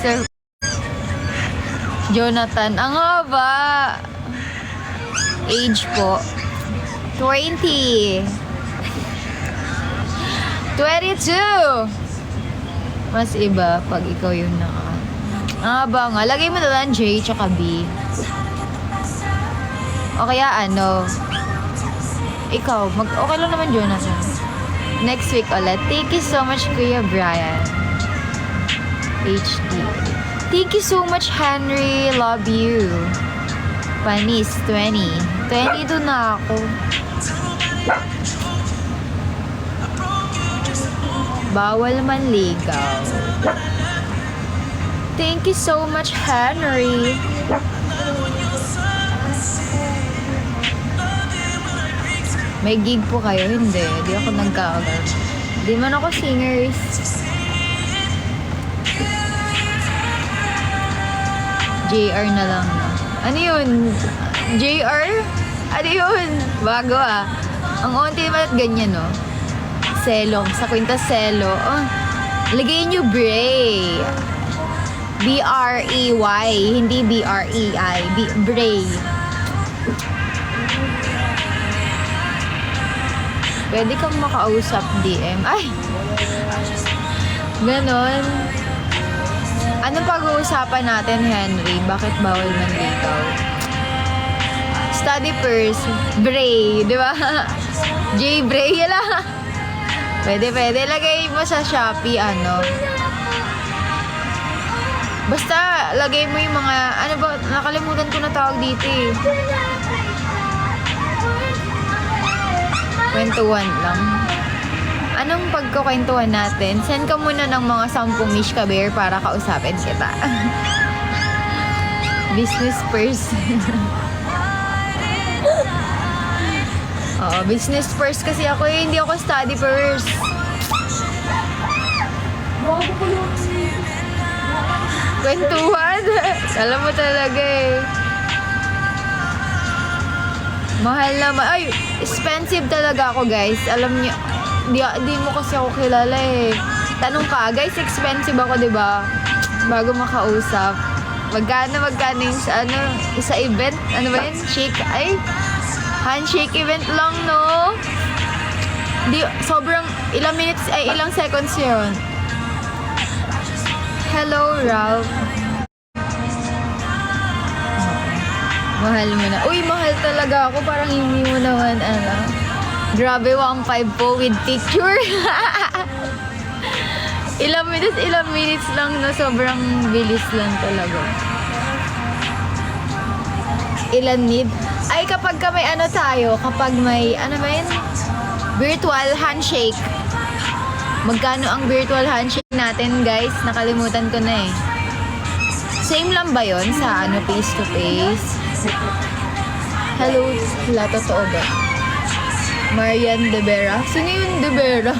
Joseph Jonathan. Ang haba. Age po. 20. 22. Mas iba pag ikaw yung naka. Ang haba nga. Lagay mo na lang J tsaka B. O kaya ano. Ikaw. Okay lang naman Jonathan. Next week ulit. Thank you so much Kuya Brian. HD. Thank you so much, Henry. Love you. Panis, 20. 22 na ako. Bawal manligaw. Thank you so much, Henry. May gig po kayo? Hindi. Di ako nagkakagal. Di man ako singers. JR na lang na. Ano yun? JR? Ano yun? Bago ah. Ang onti naman at ganyan no. Selo. Sa kwintas selo. Oh, lagay nyo Bray. B-R-E-Y. Hindi B-R-E-I. Bray. Pwede kang makausap DM. Ay! Ganon. Anong pag-uusapan natin, Henry? Bakit bawal manligaw? Study first. Bray, di ba? J. Bray, yala. Pwede. Lagay mo sa Shopee, ano. Basta, lagay mo yung mga, ano ba, nakalimutan ko na tawag dito eh. Kwentuhan lang. Anong pagkukwentuhan natin? Send ka muna ng mga 10 mish ka, bear, para kausapin kita. Business person. Oo, business first kasi ako eh. Hindi ako study first. Kwentuhan? Alam mo talaga eh. Mahal naman. Ay, expensive talaga ako, guys. Alam niyo, di mo kasi ako kilala eh. Tanong ka, guys, expensive ako, di ba? Bago makausap. Magkano yung sa ano, sa event? Ano ba yun? Shake? Ay, handshake event lang, no? Sobrang, ilang minutes, ay, ilang seconds yun. Hello, Ralph. Mahal mo na. Uy, mahal talaga ako. Parang hindi mo naman, ano. Grabe, 1.5 po with picture. ilang minutes lang, no? Sobrang bilis lang talaga. Ilan need? Ay, kapag may ano tayo, kapag may, ano ba yun? Virtual handshake. Magkano ang virtual handshake natin, guys? Nakalimutan ko na eh. Same lang ba yun sa ano, face to face? Hello, totoo ba? Marian De Vera? Sino yung De Vera?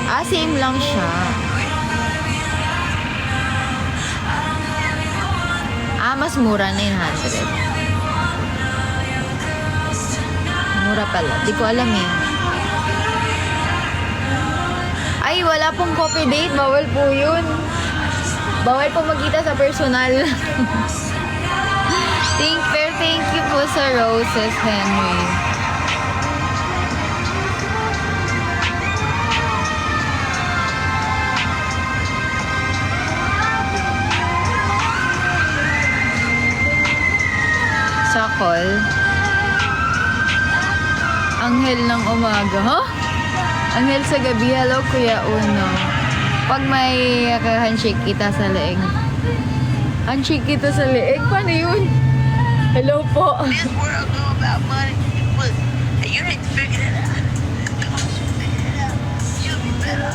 Ah, same lang siya. Ah, mas mura, 900. Mura pala. Di ko alam eh. Ay, wala pong coffee date. Bawal po yun. Bawal po magkita sa personal. Thank you po sa roses, Henry. Sakol. Anghel ng umaga. Huh? Anghel sa gabi. Hello, Kuya Uno. Pag may handshake kita sa leeg. Handshake kita sa leeg? Paano yun? Hello po. This world know about money, but you need to figure it out. You'll be better.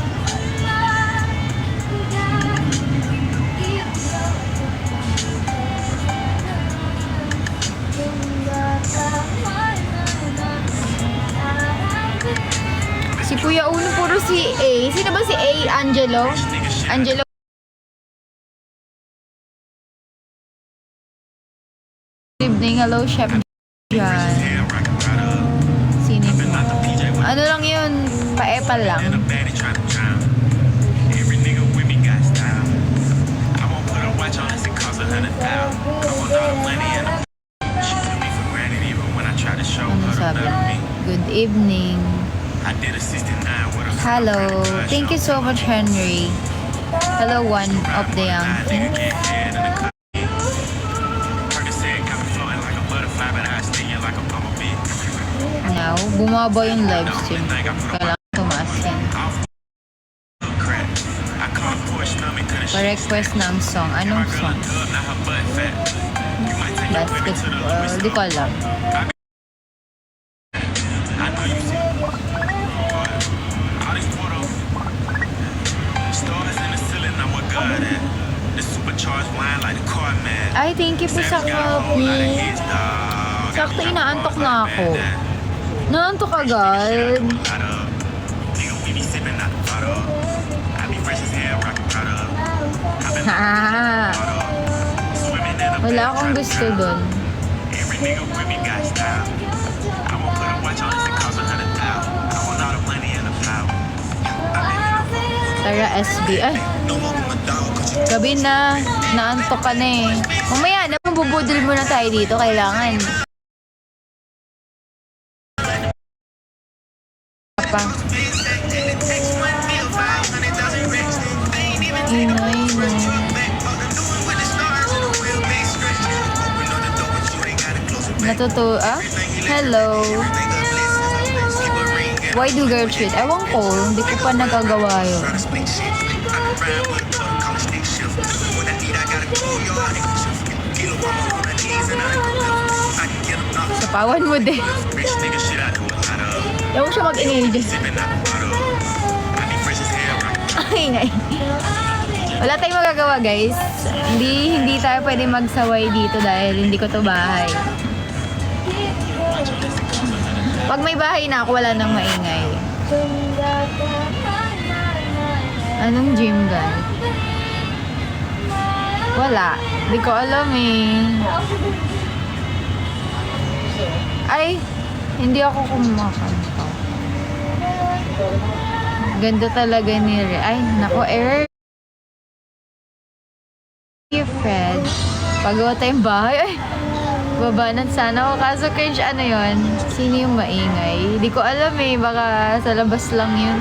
Si Kuya Uno puro si A. Sino ba si A? Angelo? Angelo? Good evening. Hello, Chef John. Sino po? Ano lang yun? Pa-epal lang. evening. I did a 69 with a Hello. Thank you so much, Henry. Hello, one of the young. nigga get head in the cut. Percocet got me floating like a butterfly, but I sting like a bumblebee. Now, bumaba yung live stream. Kailangan tumaas yan. Crack. I call Porsche nummy 'cause she Pa-request ng song. Anong song? good, now her butt fat. You might take your women to the Basketball. Louis Di ko alam. I know you see. All these photos. Stars in the ceiling, I'm what God at. The supercharged wine like the car man. Ay, thank you po sa Savage got a whole lot of copy. hits, dog. Sakto, inaantok na ako. Naantok agad. Nigga, we be sipping out the bottle. I be fresh as hell, rockin' Prada. I've been Ha! swimming in a Wala bed, akong tryna gusto drown. dun. Every nigga with me got style. I won't put a watch on this, it costs $100,000. I want all the money and the power. Tara, SB. Ay, gabi na. Naantok ka na eh. Mamaya na, mabubudol muna tayo dito. Kailangan. Pa. Ingay na. Ah? Hello. Why do girls cheat? Ewan ko. Hindi ko pa nagagawa yun. Sapawan mo din. Ewan siya mag-ingay dyan. Ay, ngay. Wala tayong magagawa, guys. Hindi tayo pwede magsaway dito dahil hindi ko to bahay. Pag may bahay na ako, wala nang maingay. Anong gym gun? Wala. Di ko alam eh. Ay, hindi ako kumakanta. Ganda talaga ni Re. Ay, nako, error. Fred. Pagawa tayong bahay. Ay, babanan sana ako. Kaso cringe, ano yon? Sino yung maingay? Di ko alam eh. Baka sa labas lang yun.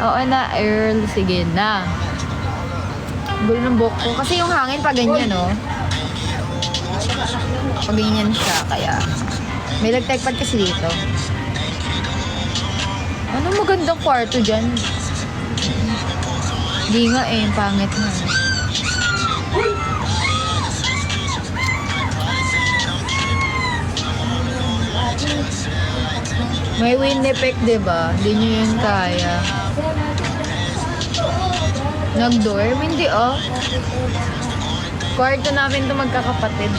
Oo na, Earl. Sige na. Gulo ng buhok ko. Kasi yung hangin pa ganyan, no? Pag ganyan siya, kaya may lagtagpad kasi dito. Ano magandang kwarto dyan? Di nga eh, pangit na. May wind effect, diba? Hindi nyo yun kaya. Nag-dorm? Hindi, oh. Kwarto namin to magkakapatid.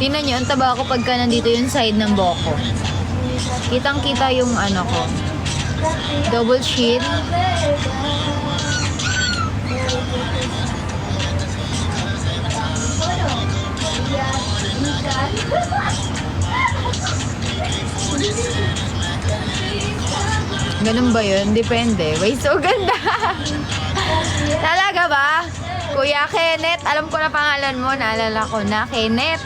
Tingnan nyo, ang taba ko pagka nandito yung side ng boko. Kitang-kita yung ano ko. Double sheet. Ganun ba yun? Depende. Wait, so ganda! Talaga ba? Kuya Kenneth, alam ko na pangalan mo. Naalala ko na. Kenneth.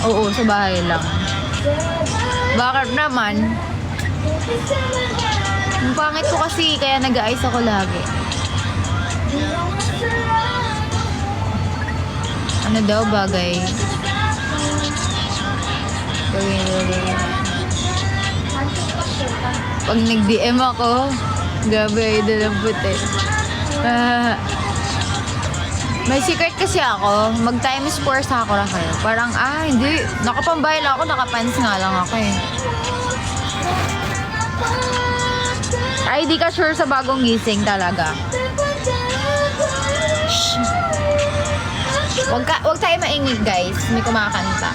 Oo, sa bahay lang. Bakit naman? Ang pangit ko kasi, kaya nag-aayos ako lagi. Ano daw bagay? Pag nag-DM ako, gabi ay dalang puti. May secret kasi ako. Mag-times 4 sa ako lang kayo. Parang, hindi. Nakapambahay lang ako. Nakapants nga lang ako eh. Ay, di ka sure sa bagong gising talaga. Shh. Huwag tayo maingig, guys. May kumakanta.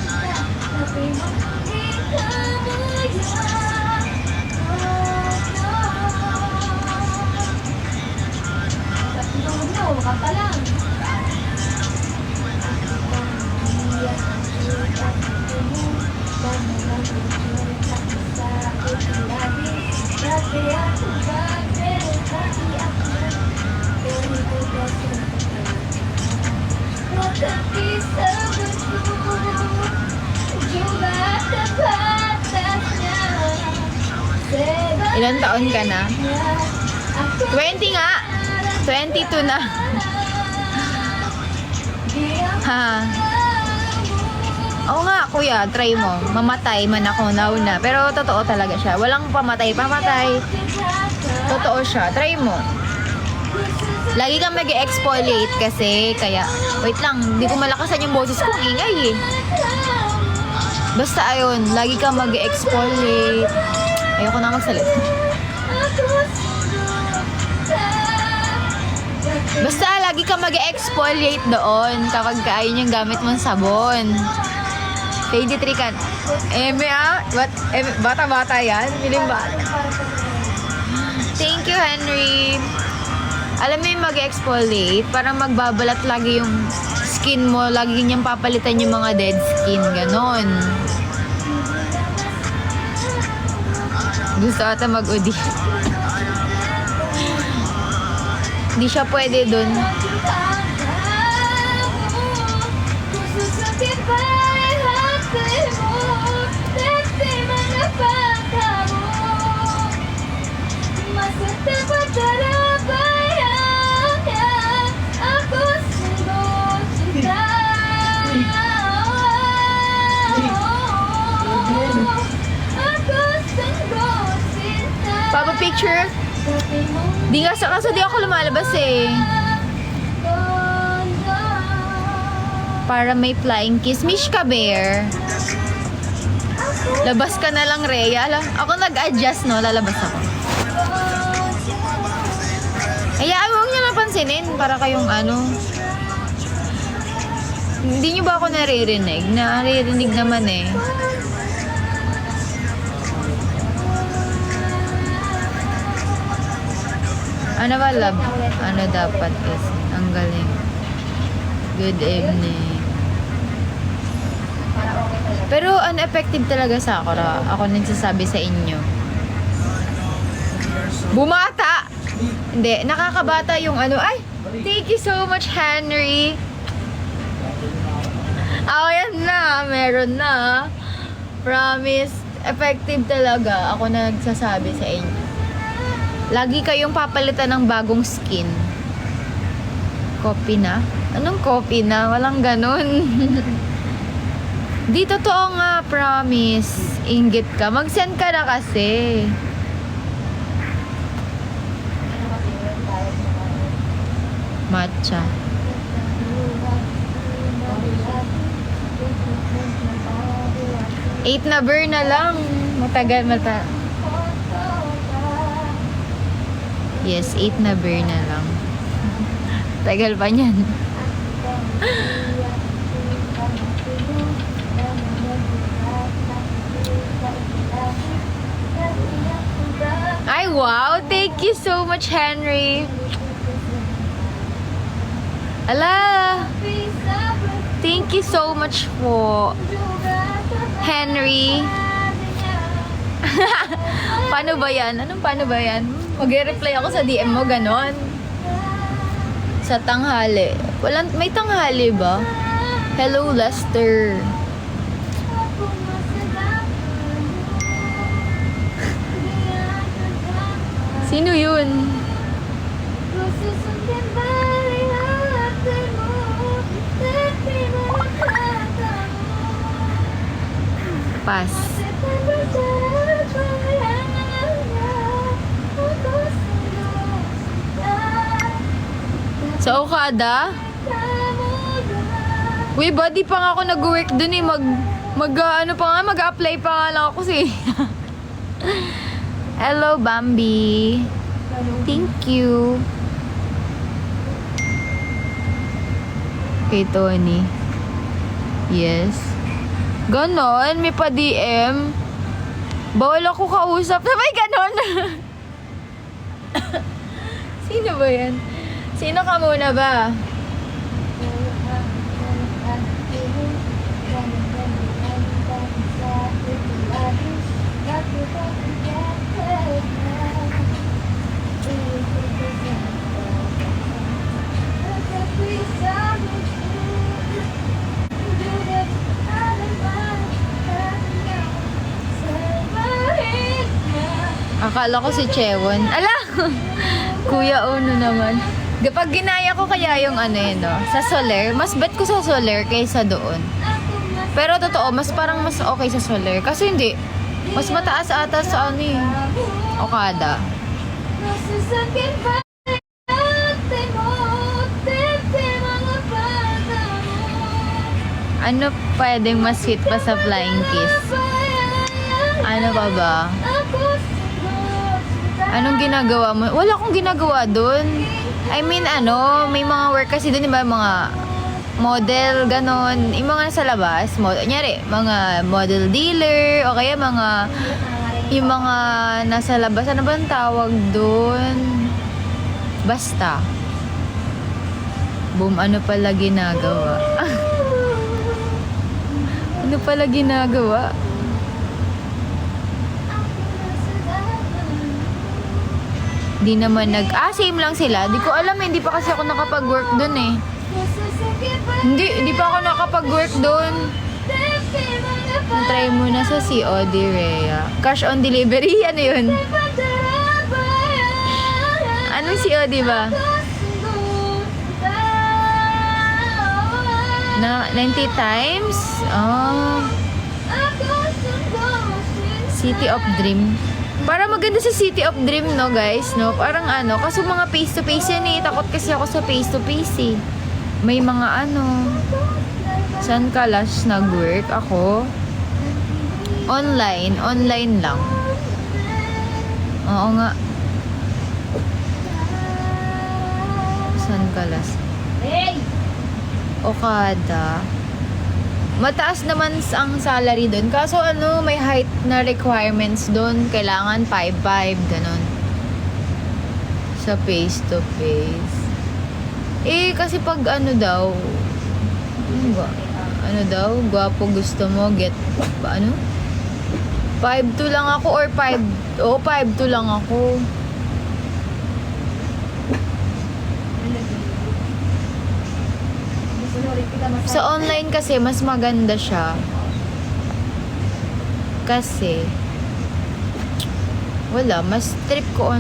Ilan taon ka na? 20 nga. 22 na. Ha. Oo nga, kuya, try mo. Mamatay man ako nauna. Pero totoo talaga siya. Walang pamatay. Totoo siya. Try mo. Lagi kang mag-exfoliate kasi, kaya, wait lang, hindi ko malakasan yung boses kong ingay eh. Basta ayun, lagi kang mag-exfoliate. Ayoko na magsalita. Basta lagi kang mag-exfoliate doon kapag ayun yung gamit mong sabon. Fade tree kan. Bata-bata yan. Piling bata. Thank you, Henry. Alam mo yung mag-exfoliate, parang magbabalat lagi yung skin mo, lagi niyang papalitan yung mga dead skin, ganon. Gusto ata mag-udi. Hindi siya pwede dun. Papa picture? Di nga sa kaso di ako lumalabas eh. Para may flying kiss. Mish ka, Bear. Labas ka na lang, Rhea. Ako nag-adjust, no? Lalabas ako. Hayaan, huwag niyo napansinin. Para kayong ano. Hindi niyo ba ako naririnig? Naririnig naman eh. Ano ba, love? Ano dapat is? Ang galing. Good evening. Pero effective talaga sa Sakura. Ako nagsasabi sa inyo. Bumata! Hindi, nakakabata yung ano. Ay! Thank you so much, Henry. Oh, yan na. Meron na. Promise. Effective talaga. Ako nagsasabi sa inyo. Lagi kayong papalitan ng bagong skin. Copy na? Anong copy na? Walang ganun. Di totoo nga, promise. Inggit ka. Mag-send ka na kasi. Matcha. Eight na burn na lang. Matagal. Yes, 8 na bear na lang. Tagal pa niyan. Ay, wow! Thank you so much, Henry. Ala! Thank you so much po, Henry. Paano ba yan? Anong paano ba yan? Mag-reply ako sa DM mo, ganon. Sa tanghali. May tanghali ba? Hello, Lester. Sino yun? Pass. Sa Okada? Uy, buddy pa nga ako nag-work dun eh. Mag-apply pa nga lang ako si. Hello, Bambi. Thank you. Kay Tony. Yes. Ganon, may pa-DM. Bawal ako kausap. Sabay ganon. Sino ba yan? Sino ka muna ba? Akala ko si Chewon. Ala! Kuya Ono naman. Kapag ginaya ko kaya yung ano yun, no? Sa Soler, mas bet ko sa Soler kaysa doon. Pero totoo, parang mas okay sa Soler. Kasi hindi, mas mataas ata sa ano eh. Okada. Ano pwedeng mas sweet pa sa Flying Kiss? Ano pa ba? Anong ginagawa mo? Wala akong ginagawa doon. I mean, may mga work kasi doon, diba? Mga model, ganon. Yung mga nasa labas, nyari, mga model dealer, o kaya yung mga nasa labas, ano ba ang tawag doon? Basta. Boom, ano pala ginagawa? Ano pala ginagawa? Di naman same lang sila. Di ko alam hindi pa kasi ako nakapag-work doon eh. Hindi pa ako nakapag-work doon. Try muna sa COD, Rhea. Cash on delivery, ano yun? Anong COD ba? Na 90 times? Oh. City of Dream. Para maganda sa City of Dream, no, guys, no? Parang kaso mga face-to-face yan eh. Takot kasi ako sa face-to-face eh. May mga saan ka last nag-work? Ako? Online lang. Oo nga. Saan ka last? Okada. Mataas naman ang salary doon. Kaso may height na requirements doon. Kailangan 5'5", ganun. Sa face to face. Kasi pag daw, gwapo gusto mo, get, 5'2" lang ako or 5'2" lang ako. Sa online kasi, mas maganda siya. Kasi, mas trip ko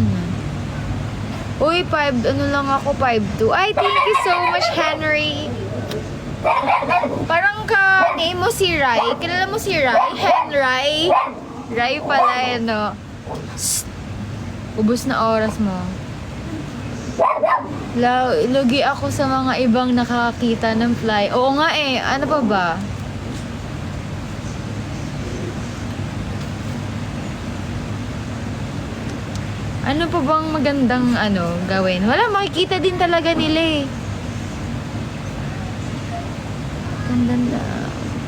Uy, 5, lang ako, 5'2". Ay, thank you so much, Henry. Parang name mo si Rai. Kilala mo si Rai? Henry. Rai pala, Ubus na oras mo. Lugi ako sa mga ibang nakakita ng fly. Oo nga eh. Ano pa ba? Ano pa bang magandang gawin? Wala, makikita din talaga nila eh. Ganda.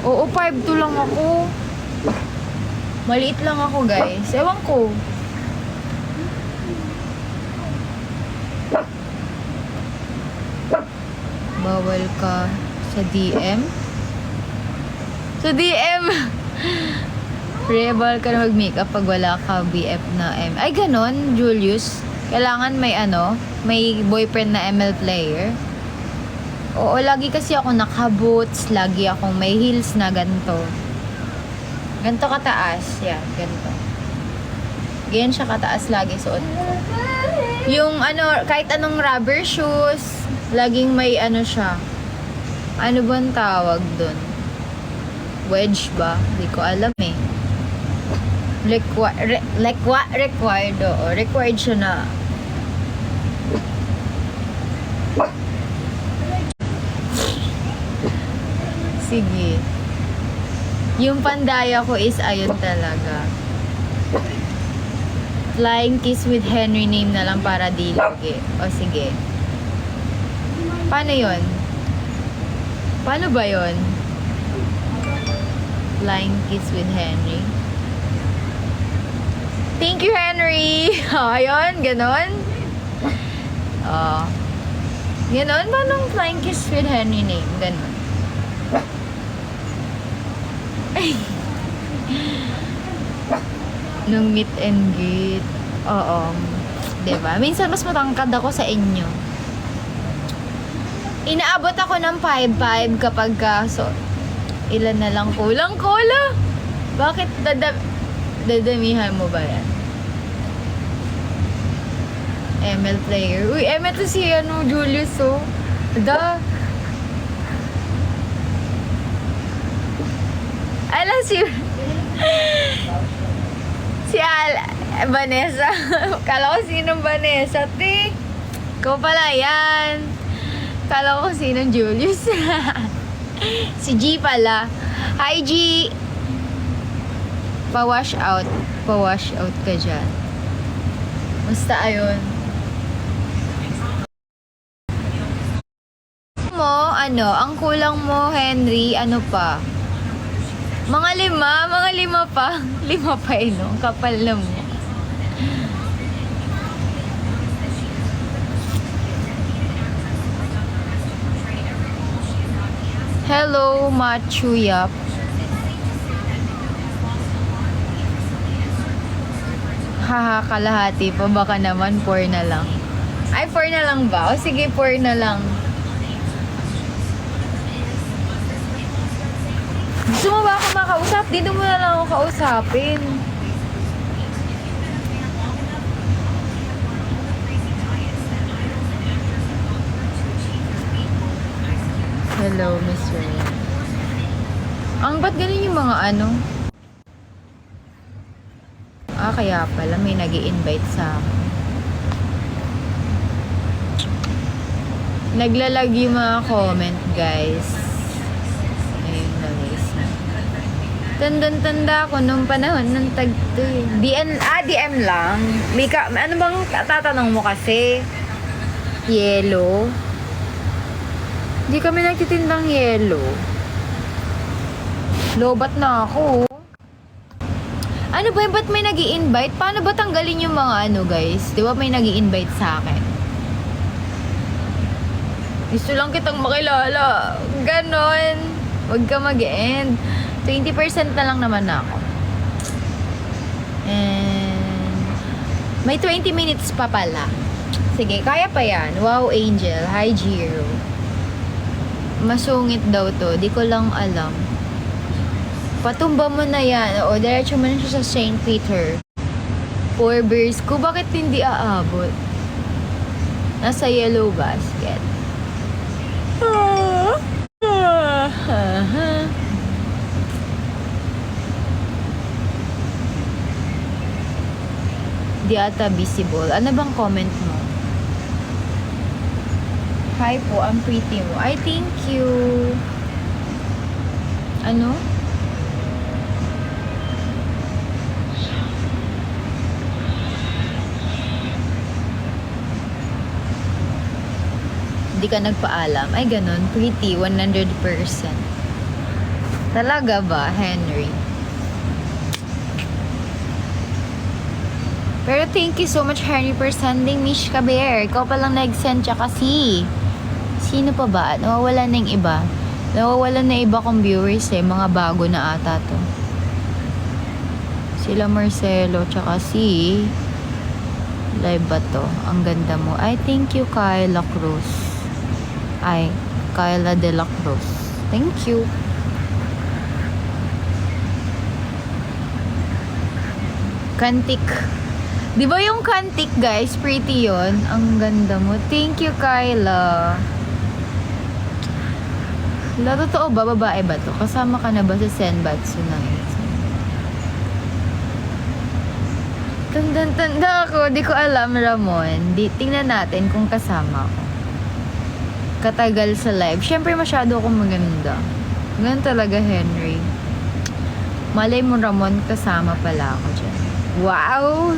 Oo, 5'2" lang ako. Maliit lang ako, guys. Ewan ko. Bawal ka sa DM? Sa DM! Bawal ka na mag-makeup pag wala ka BF na M. Ay, ganon, Julius. Kailangan may boyfriend na ML player. Oo, lagi kasi ako naka-boots. Lagi akong may heels na ganito. Ganito kataas. Yeah, ganito. Ganyan siya kataas lagi suot ko. Yung kahit anong rubber shoes, laging may siya. Ano ba ang tawag dun? Wedge ba? Hindi ko alam eh. Required, oo. Required siya na. Sige. Yung pandaya ko is ayun talaga. Flying Kiss with Henry name na lang para di lugi. O sige. Paano yun? Paano ba yun? Flying Kiss with Henry. Thank you, Henry! Ayun, ganon. Ganon? Paano Flying Kiss with Henry name? Ganon. Nung meet and greet. Oo. Diba? Minsan mas matangkad ako sa inyo. Inaabot ako ng 5'5" kapag ilan na lang kulang. Bakit dadamihan mo ba yan? ML player. Uy, ML to si Julius, oh. Da. Alam si... si Vanessa. Kala ko sinong Vanessa, te. Ikaw pala yan. Kala ko sinong Julius. Si G pala. Hi, G. Pa-wash out. Pa-wash out ka dyan. Basta ayun. Ang kulang mo, Henry, ano pa? Mga 5 pa. 5 pa no? Ang kapal na mo. Hello, Machuyap. Haha, kalahati pa. Baka naman 4 na lang. Ay, 4 na lang ba? O sige, 4 na lang. Gusto mo ba ako makausap? Dito mo na lang ako kausapin. Hello, Miss Ray. Ba't ganun yung mga ano? Kaya pala may nag-i-invite sa akin. Naglalag yung mga comment, guys. Ayun na, guys. Tandang-tanda ko nung panahon ng tagto eh. DM lang. Ano bang tatanong mo kasi? Yellow? Hindi kami nagtitindang yellow. Lobat na ako. Ano ba yun? Ba't may nag-i-invite? Paano ba tanggalin yung mga ano, guys? Di ba may nag-i-invite sa akin? Gusto lang kitang makilala. Ganon. Huwag ka mag-end. 20% na lang naman ako. And may 20 minutes pa pala. Sige, kaya pa yan. Wow, Angel. Hi, Jiro. Masungit daw to. Di ko lang alam. Patumba mo na yan. O, diretso mo na siya sa St. Peter. 4 beers ko. Bakit hindi aabot? Nasa yellow basket. Di ata visible. Ano bang comment mo? Hi po, ang pretty mo. Ay, thank you. Ano? Hindi ka nagpaalam. Ay, ganun. Pretty, 100%. Talaga ba, Henry? Pero thank you so much, Henry, for sending Mish Kaber. Ikaw palang nag-send siya kasi. Sino pa ba? Nawawala na yung iba. Nawawala na iba kong viewers eh. Mga bago na ata to. Sila Marcelo, tsaka si... Live ba to? Ang ganda mo. Ay, thank you, Kyla Cruz. Ay, Kyla de la Cruz. Thank you. Kantik. Di ba yung kantik, guys? Pretty yon. Ang ganda mo. Thank you, Kyla. Totoo ba? Babae ba to? Kasama ka na ba sa Senbatsu ng Tanda ako. Di ko alam, Ramon. Tingnan natin kung kasama ako. Katagal sa live. Siyempre, masyado akong maganda. Ganun talaga, Henry. Malay mo, Ramon, kasama pala ako dyan. Wow!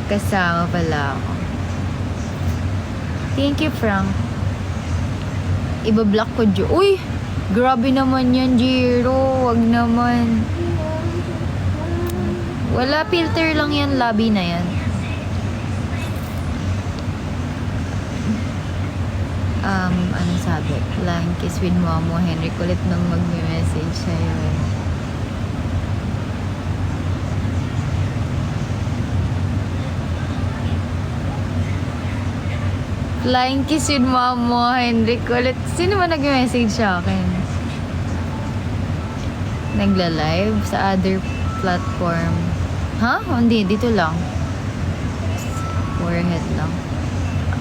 Kasama pala ako. Thank you, Frank. Iba-block ko, Uy! Grabe naman yan, Jiro. Wag naman. Wala, filter lang yan. Lobby na yan. Ano sabi? Flying kiss with Momo. Henry, kulit nang mag-message sa'yo. Flying kiss with Momo. Henry, kulit. Sino ba nag-message sa akin? Nagla-live sa other platform. Ha? Hindi, dito lang. 4 forehead lang.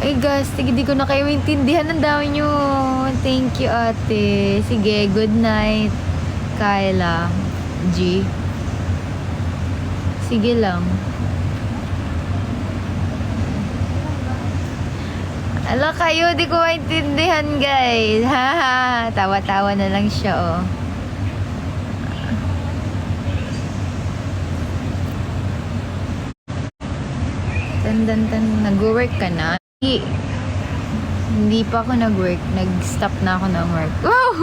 Ay guys, sige, di ko na kayo maintindihan. Ang dami nyo. Thank you, ate. Sige, good night. Kyla. G. Sige lang. Ala kayo, di ko maintindihan guys. Haha, tawa-tawa na lang siya oh. Nag-work ka na? Hindi pa ako nag-work. Nag-stop na ako ng work. Wow!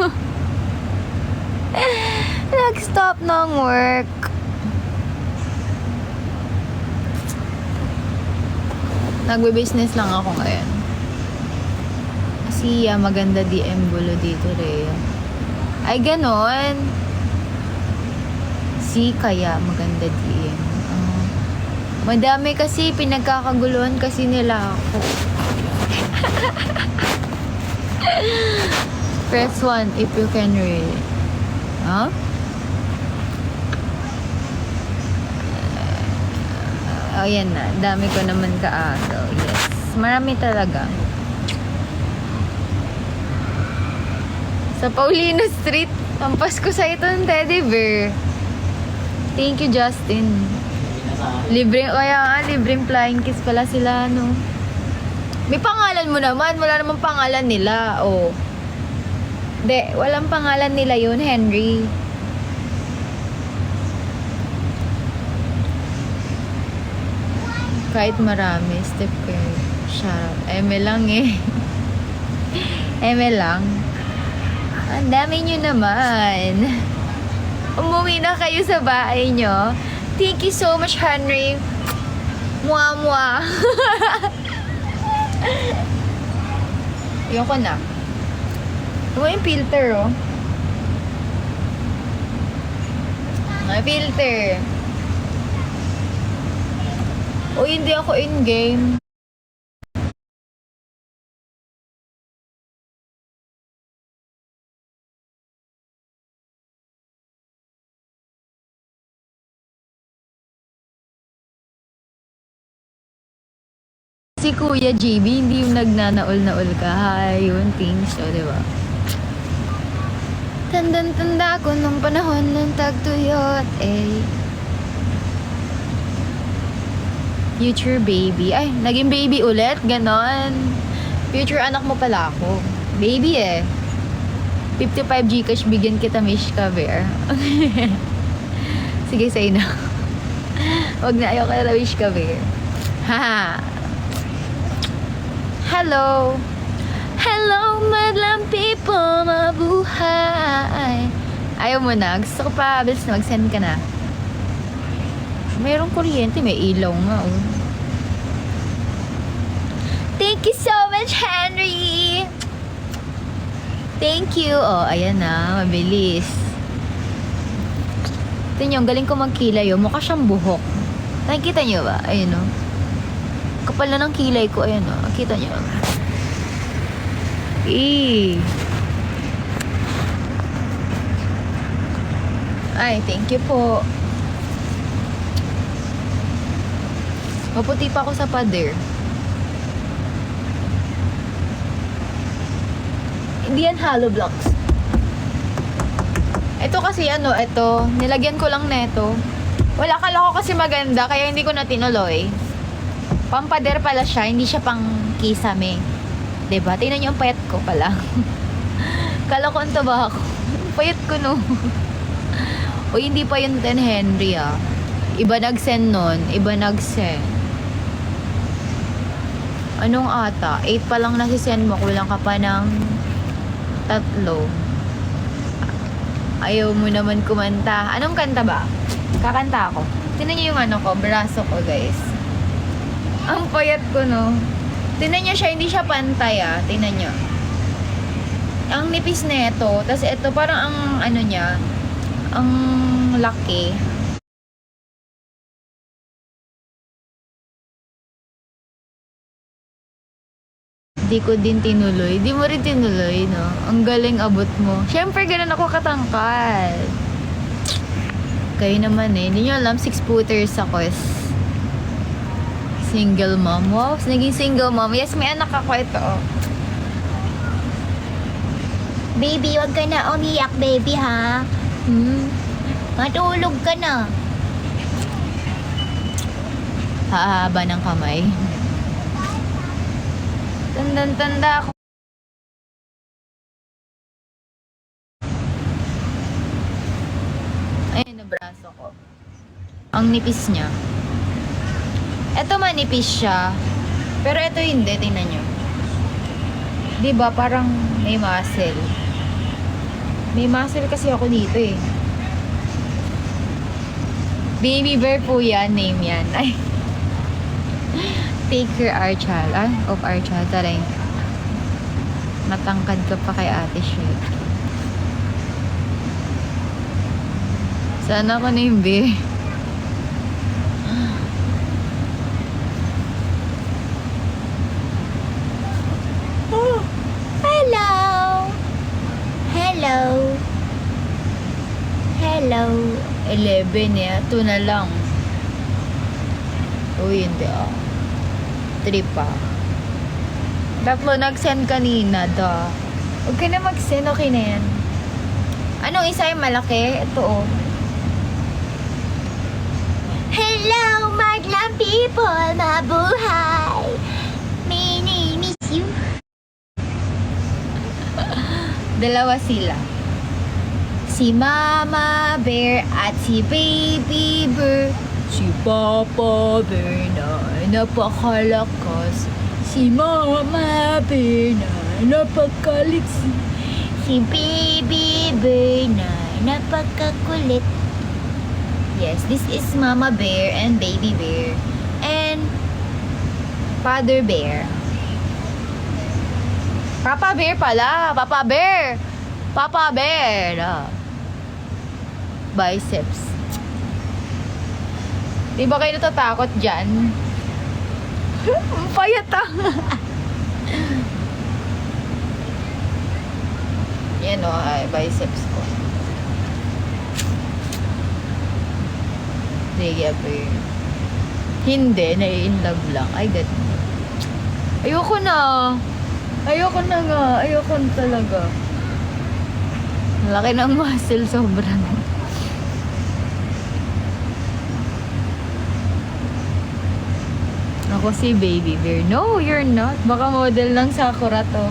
Nag-stop ng work. Nagbe-business lang ako ngayon. Siya, maganda DM gulo dito, Rhea. Ay, ganon. Si, kaya maganda DM. Madami kasi, pinagkakaguluhan kasi nila ako. Press 1 if you can read. Huh? Oh, yan na. Dami ko naman kaagaw. Yes. Marami talaga. Sa Paulino Street, pampas ko sa itong teddy bear. Thank you, Justin. Libreng, libreng flying kiss pala sila, no? May pangalan mo naman. Wala namang pangalan nila, oh. Hindi, walang pangalan nila yun, Henry. Kahit marami, Steph Curry. Shout out. Eme lang eh. Eme lang. Ang dami nyo naman. Umuwi na kayo sa bahay nyo. Thank you so much, Henry. Mwa. Ayoko na. Ito yung filter, oh. May filter. O, hindi ako in-game. Si Kuya JB, hindi yung nagnanaol-naol ka. Yun, things, o, diba? Tandang-tanda ko nung panahon ng tagtuyot, eh. Future baby. Ay, naging baby ulit? Ganon. Future anak mo pala ako. Baby eh. 55 Gcash, bigyan kita, Mishka Bear. Sige, say na. Huwag na, ayaw ka na, Mishka Bear. Haha. Hello. Hello, madlang people, mabuhay. Ayaw mo na. Gusto ko pa, bilis na mag-send ka na. Mayroong kuryente, may ilaw nga, oh. Thank you so much, Henry! Thank you! Oh, ayan na, mabilis. Ito nyo, galing ko magkilay, oh. Mukha siyang buhok. Nakikita nyo ba? Ayun, oh. Kapal na ng kilay ko, ayan, oh. Nakita nyo. Ay, thank you po. Maputi pa ako sa pader. Hindi yan hollow blocks. Ito kasi nilagyan ko lang neto. Wala, kala ko kasi maganda, kaya hindi ko na tinuloy. Pampader pala siya, hindi siya pang kisame. Diba? Tingnan niyo ang payat ko pala. Kala ko ang taba ako. Payat ko, no. O, hindi pa yun 10 Henry, ah. Iba nag-send nun. Iba nag-send. Anong ata? 8 pa lang nasisend mo. Kulang ka pa ng 3. Ayaw mo naman kumanta. Anong kanta ba? Kakanta ako. Tingnan niyo yung braso ko, guys. Ang payat ko, no. Tingnan niyo siya, hindi siya pantay, ah. Tingnan niyo. Ang nipis na ito. Tapos ito, parang ang niya, ang laki. Di ko din tinuloy. Di mo rin tinuloy, no? Ang galing abot mo. Siyempre, ganun ako katangkad. Kayo naman eh. Hindi nyo alam, 6 footers ako. Single mom. Wow, naging single mom. Yes, may anak ako. Ito, oh. Baby, wag ka na umiyak, baby, ha? Matulog ka na. Hahaba ng kamay. Tandang-tanda ako. Ayun na braso ko. Ang nipis niya. Ito manipis siya. Pero ito hindi. Tingnan nyo. Diba parang may muscle. May muscle kasi ako dito eh. Baby bear po yan. Name yan. Ay. Take care our child. Ay, of our child. Taray. Matangkad ka pa kay ate Shrek. Sana ako name bear. Hello! Hello! Hello! 11 eh. 2 na lang. Uy, hindi ah. 3 pa. 3 nag-send kanina, da. Huwag ka na mag-send, okay na yan. Anong isa yung malaki? Ito oh. Hello, Madlang people! Mabuhay! My name is you. Dalawa sila. Si Mama Bear at si Baby Bear. Si Papa Bear na napakalakas. Si Mama Bear na napakaliksi. Si Baby Bear na napakakulit. Yes, this is Mama Bear and Baby Bear. And Father Bear. Papa Bear pala. Papa Bear. Papa Bear. Biceps. Di ba kayo natatakot dyan? Payat ah. Yan o, biceps ko. Sige, Bear. Hindi, nai-inlove lang. Ay, ganun. Ayoko na. Ayoko na nga. Ayoko na talaga. Laki ng muscle, sobrang. Ako si Baby Bear. No, you're not. Baka model ng Sakura to.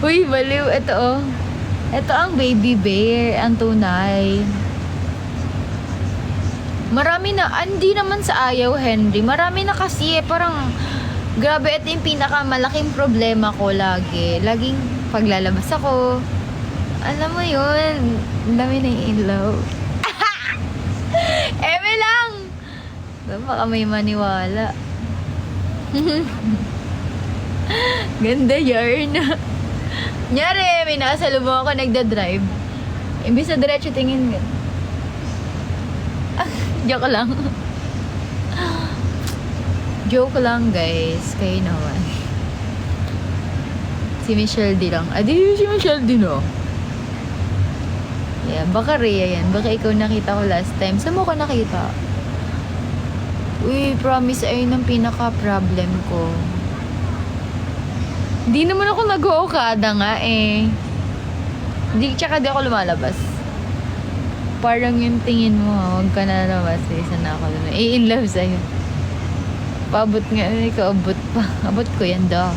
Uy, baliw. Ito oh. Ito ang Baby Bear. Ang tunay. Marami na. Hindi naman sa ayaw, Henry. Marami na kasi. Parang grabe, ito yung pinakamalaking problema ko lagi. Laging paglalabas ako. Alam mo yun. Ang dami na ilaw. Eme lang! Baka may maniwala. Ganda yarn. Nyari, may nakasalubong ako nagda-drive. Imbis na diretso tingin ka. Joke lang. Joke lang, guys. Kayo naman. Si Michelle D lang. Ah, di si Michelle D, no? Yeah, baka Rhea yan. Baka ikaw nakita ko last time. Saan mo ka nakita? Uy, promise, ayun ang pinaka-problem ko. Di naman ako nag-o-okada nga eh. Tsaka di ako lumalabas. Parang yung tingin mo, huwag ka na lumabas. Isa na ako lumabas. In love sa'yo. Paabot nga, ikaw abot pa. Abot ko yan daw.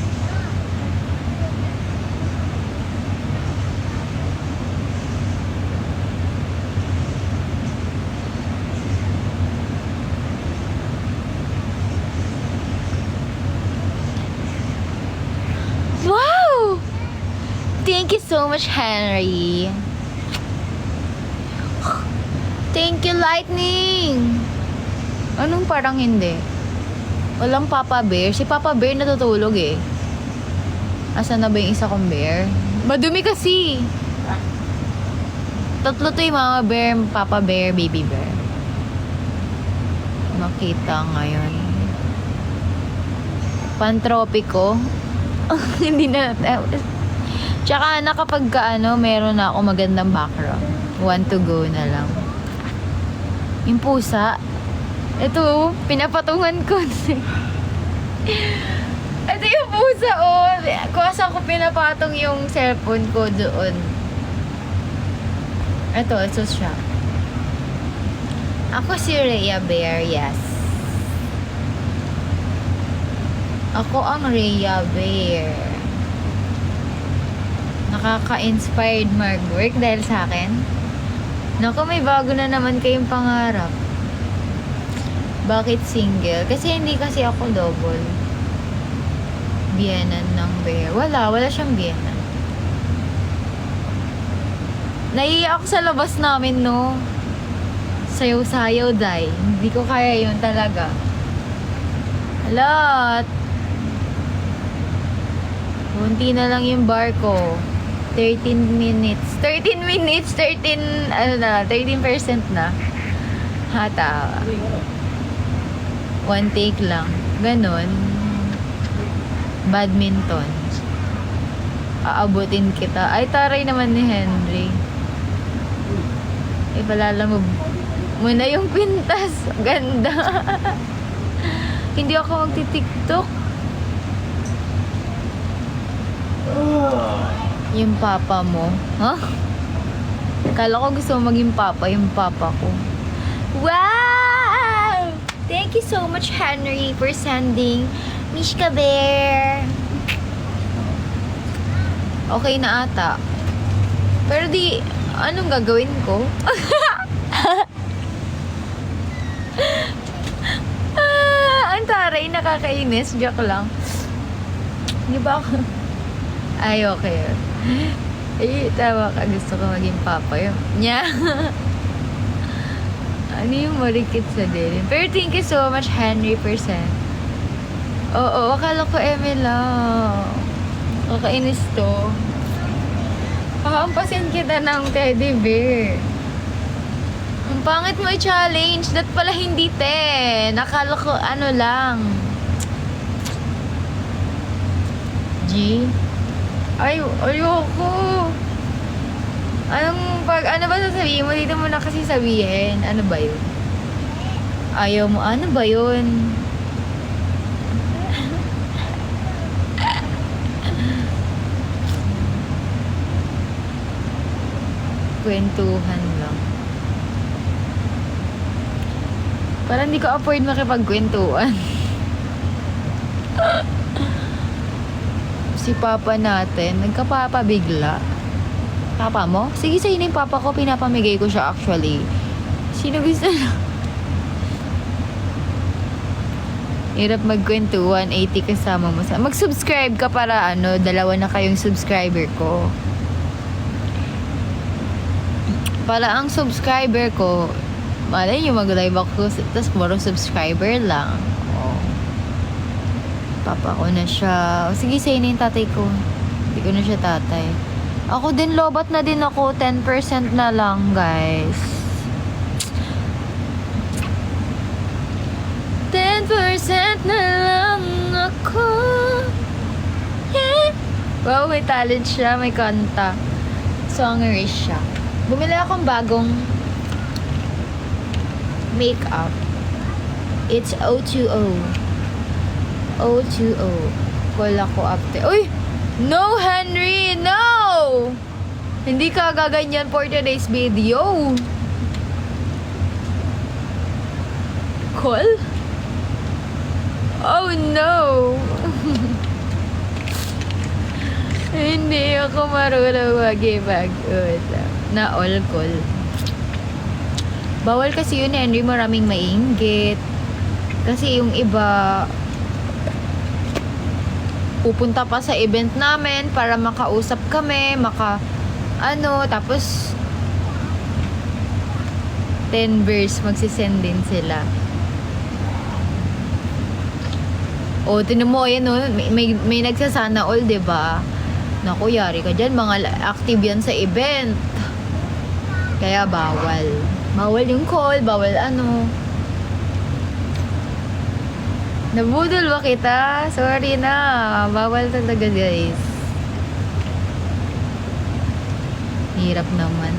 Wow! Thank you so much, Henry. Thank you, Lightning. Anong parang hindi? Walang Papa Bear. Si Papa Bear natutulog eh. Asan na ba yung isa kong bear? Madumi kasi. Tatlo to yung Mama Bear, Papa Bear, Baby Bear. Makita ngayon. Pantropiko. Hindi na. Tsaka na kapag meron na ako magandang background. Want to go na lang. Yung pusa. Ito, pinapatungan ko. Ito yung pusa, oh. Kung saan ko pinapatong yung cellphone ko doon. Ito siya. Ako si Rhea Bear, yes. Ako ang Rhea Bear. Nakaka-inspired mag-work dahil sa akin. Naku, may bago na naman kayong pangarap. Bakit single? Kasi hindi kasi ako double. Biyenan ng bear. Wala siyang biyenan. Naiiyak ako sa labas namin, no? Sayaw-sayaw, day. Hindi ko kaya yun talaga. Lot. Kunti na lang yung bar ko. 13 minutes. 13 13% na. Hata. One take lang. Ganon. Badminton. Aabutin kita. Ay, taray naman ni Henry. Ipalalamog mo na yung kwintas. Ganda. Hindi ako magti-tiktok. Yung papa mo. Huh? Kala ko gusto mo maging papa. Yung papa ko. Wow! Thank you so much, Henry, for sending Mishka Bear. Okay na ata. Pero di, anong gagawin ko? Ang taray, nakakainis. Joke lang. Di ba ako? Ay, okay. Ay, tawa ka. Gusto ko maging papa yun. Nya. Ano yung marikit sa din? Pero thank you so much, Henry, percent. Oo, akala ko eme lang. Kakainis to. Kakampasin kita ng teddy bear. Ang pangit mo i-challenge. Dat pala hindi, te. Nakala ko ano lang. G? Ay, ayoko. Ano ba sasabihin mo? Dito mo na kasi sabihin. Ano ba yun? Ayaw mo. Ano ba yun? Kwentuhan lang. Parang hindi ko afford makipagkwentuhan. Si papa natin, nagkapapa bigla. Papa mo? Sige, sa'yo na yung papa ko. Pinapamigay ko siya actually. Sino gusto na? Hirap magkwentuhan, 80 kasama mo sa... Mag-subscribe ka para dalawa na kayong subscriber ko. Para ang subscriber ko, malay nyo mag-live ako, tapos puro subscriber lang. Oh. Papa ko na siya. Sige, sa'yo na yung tatay ko. Hindi ko na siya tatay. Ako din, lobat na din ako. 10% na lang, guys. 10% na lang ako. Yeah. Wow, may talent siya. May kanta. Songerish siya. Bumili akong bagong makeup. It's O2O. O2O. Call ako after. Uy! No, Henry! No! Hindi ka gaganyan for today's video. Call? Oh no! Hindi ako marunong mag-usap na all call. Bawal kasi yun, Henry. Maraming mainggit. Kasi yung iba pupunta pa sa event namin para makausap kami, tapos 10 verse magsisend din sila. O, tinan mo, ayan o, may nagsasana all, diba? Naku, yari ka dyan, mga active yan sa event. Kaya bawal. Bawal yung call, bawal Nabudol ba kita? Sorry na. Bawal talaga, guys. Hirap naman.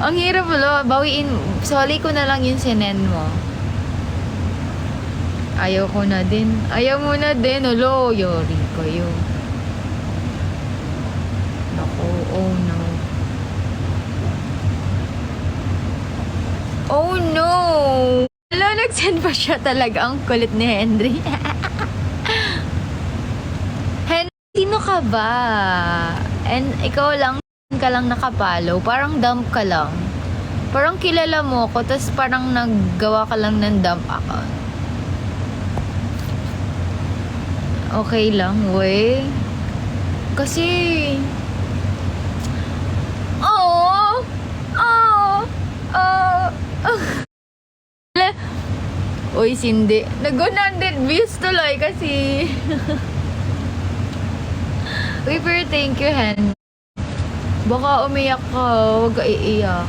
Ang hirap, bawiin. Soli ko na lang yung sinend mo. Ayaw ko na din. Ayaw mo na din. Ulo, yori kayo. Naku, oh no. Oh no! Wala, nag-send pa siya talaga. Ang kulit ni Henry. Henry, sino ka ba? And ikaw lang ka lang nakapalo. Parang dump ka lang. Parang kilala mo ko, tapos parang naggawa ka lang ng dump account. Okay lang, we. Kasi... Oh! Oh! Oh! Uy, Cindy. Nag-100 views tuloy kasi. Uy, pero thank you, Hen. Baka umiyak ka. Huwag ka iiyak.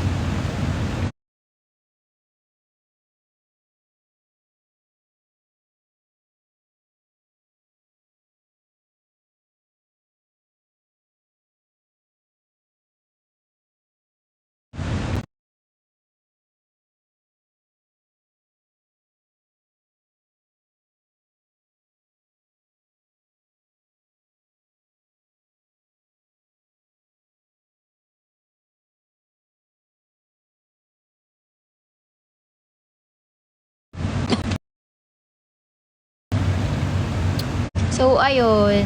So, ayun.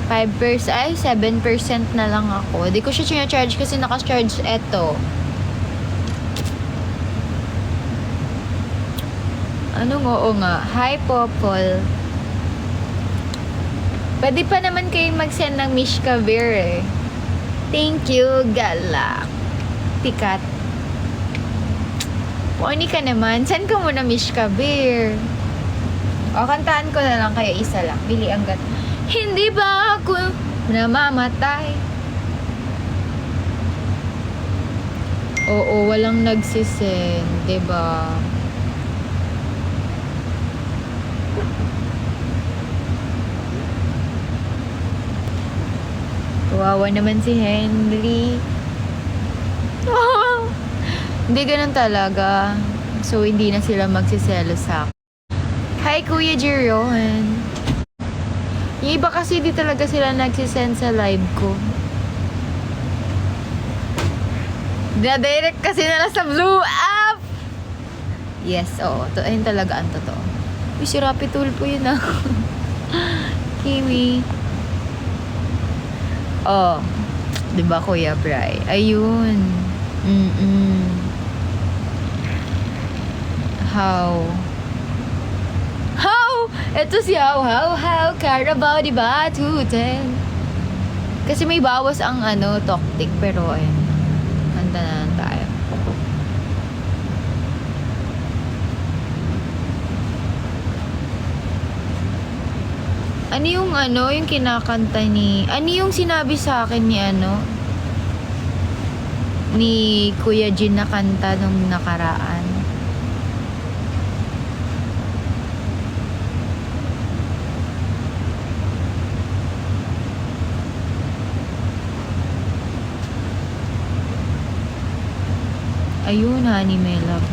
5%, ay, 7% na lang ako. Di ko siya charge kasi naka-charge eto. Anong oo nga? Hi, Popol. Pwede pa naman kayong mag-send ng Mishka Beer eh. Thank you, Galak. Tikat. Pony ka naman. Send ka muna Mishka Beer. O, kantaan ko na lang kaya isa lang. Bili ang gat. Hindi ba ako namamatay? Oo, walang nagsisend. Diba? Kawawa naman si Henry. Oh, hindi ganun talaga. So, hindi na sila magsiselo sa akin. Hi, Kuya Jeron. Yung iba kasi di talaga sila nagsisend sa live ko. Dinadirect kasi nila sa blue app. Yes, oo. Ayun talaga ang totoo. Uy, si Rapi Tulpo yun ah. Kiwi. Oh. Diba, Kuya Bray? Ayun. How? Ito si How, Carabao, diba? 210. Kasi may bawas ang toktik, pero ayun. Handa na lang tayo. Ano yung kinakanta ni... Ano yung sinabi sa akin ni Kuya Jin na kanta nung nakaraan? Ayun, honey, my love.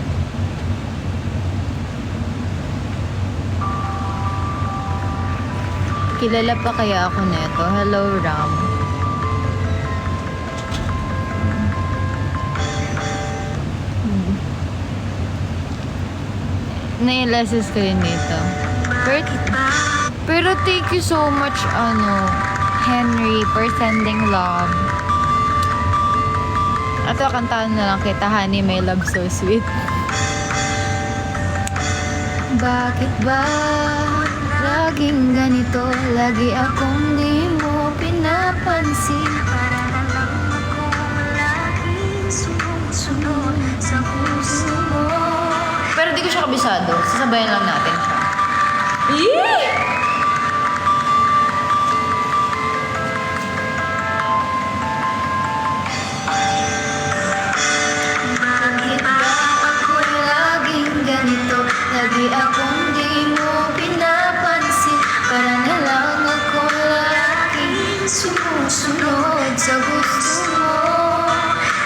Kilala pa kaya ako neto? Hello, Ram. Nailasis ko yun nito. Pero thank you so much, Henry, for sending love. Ato, kantahan na lang kita, honey, my love, so sweet. Bakit ba laging ganito? Lagi akong di mo pinapansin. Para na lang akong laging sumusunod sa puso mo. Pero di ko siya kabisado. Sasabayan lang natin siya. Bakit ba ako laging ganito? Lagi akong di mo pinapansin. Para na lang ako laging sumusunod sa gusto mo.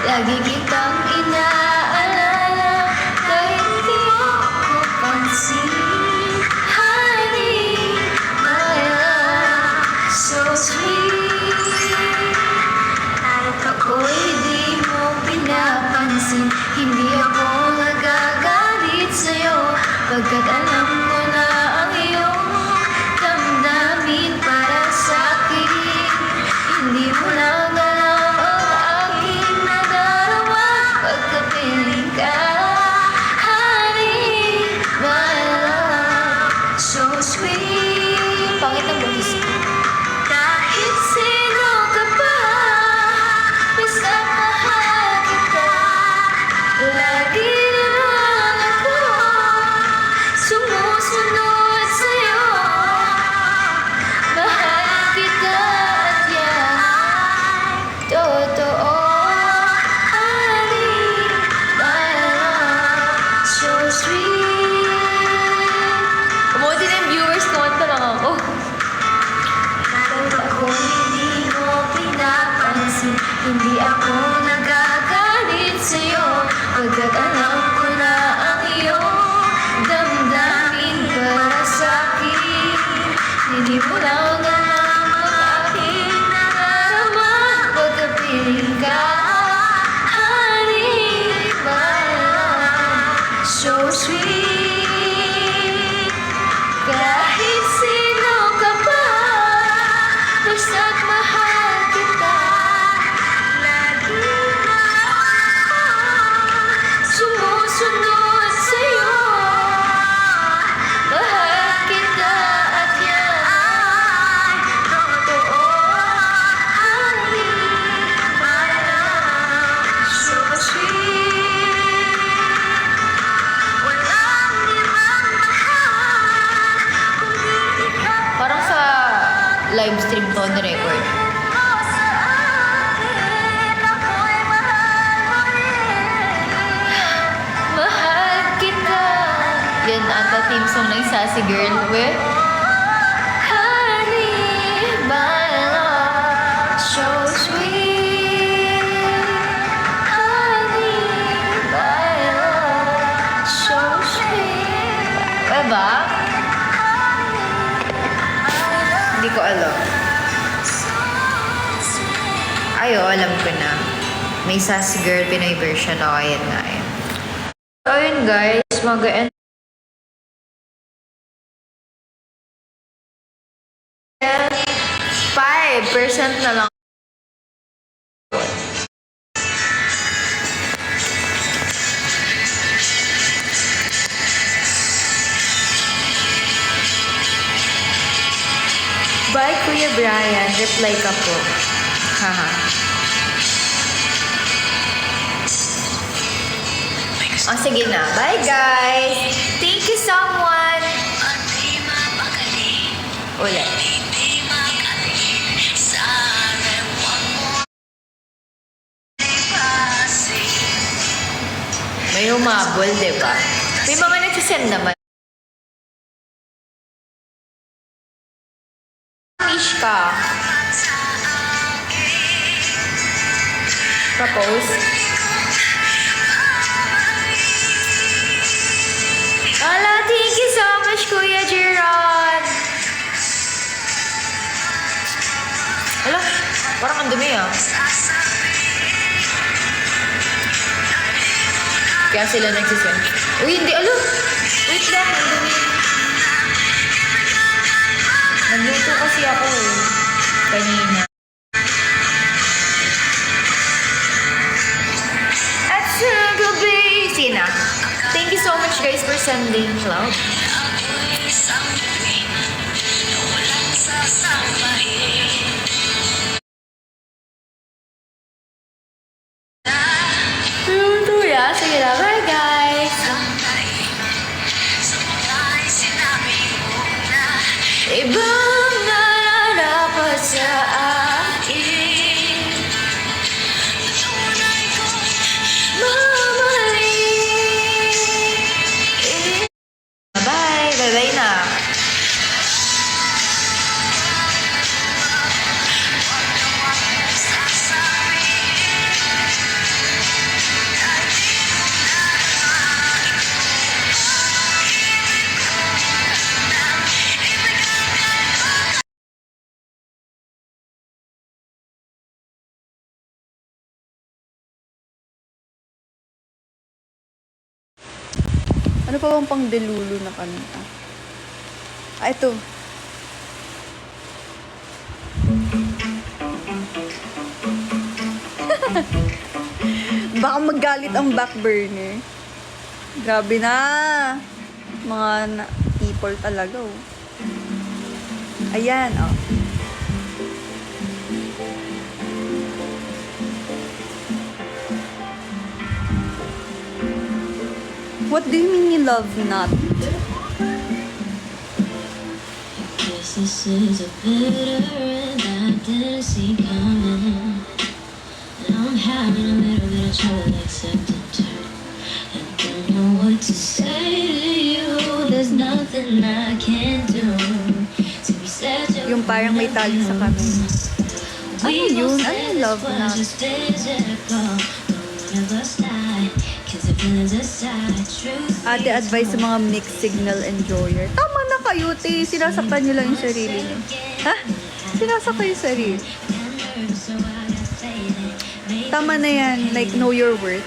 Lagi kitang inaalala kahit di mo ako pansin. O hindi mo pinapansin, hindi ako nagagalit sa'yo, pagkat alam ko na ang iyong damdamin para sa'kin. Hindi mo lang alam ang aking nadarama, pagkapiling ka, honey, my love, so sweet. Pangit ang boses ko. Kahit sino ka pa, basta mahal kita. Lagi na lang ako sumusunod sa'yo. Mahal kita at yan totoo. Honey, my love, so sweet. Kumuti na yung viewers, kumanta lang ako. Kahit ako hindi mo pinapansin, hindi ako nagagalit sa'yo, pagkat alam ko na ang iyong damdamin para sa'kin. Hindi mo lang alam ang aking nadarama, pagkapiling ka, honey, my love, so sweet. Kahit sino ka pa, basta't mahal kita. Lagi na ako sumusunod sa'yo. Mahal kita at yan totoo. Honey, my love, so sweet. Walang ibang mahal kundi ikaw. Parang sa live stream to ni-record. Mahal kita. Yan ata team song ng Sassy Girl. We? Honey, my love, so sweet. Honey, my love, so sweet. Diba? Hindi ko alam. Ayo, alam ko na. May Sassy Girl Pinoy version ako. Ayan nga yun. So, ayun guys. Mag-end. 5% na lang. Bye, Kuya Brian. Reply ka po. Haha. Oh, sige na. Bye, guys. Thank you, someone. Ulit. May humabol, diba? May mga nagsisend naman. Mishka. Propose. Ala, thank you so much, Kuya Gerard. Ala, parang ang dumi ah. Kaya sila nagsisend. Uy, hindi. Ala, wait lang, ang dumi. Nagluto kasi ako eh. Kanina. At sa gabi. Sina. Thank you so much guys for sending love. Tuya. Sige lang. Bye guys. Ibang nararapat sa akin. Mamahalin. Bye. Bye-bye na. Ano pa bang pang delulu na kanta? Ah, ito. Baka magalit ang back burner. Grabe na. Mga people talaga, oh. Ayan, oh. What do you mean you love not? Guess this is a bitter end I didn't see coming. And I'm having a little bit of trouble accepting turn. I don't know what to say to you. There's nothing I can do to be sad. Yung parang may tali sa camera. Ano yun? Ano yung love not? Ate advice sa mga mixed signal enjoyer. Tama na kayo, te. Sinasaktan nyo lang yung sarili nyo. Ha? Sinasaktan yung sarili. Tama na yan. Like, know your worth.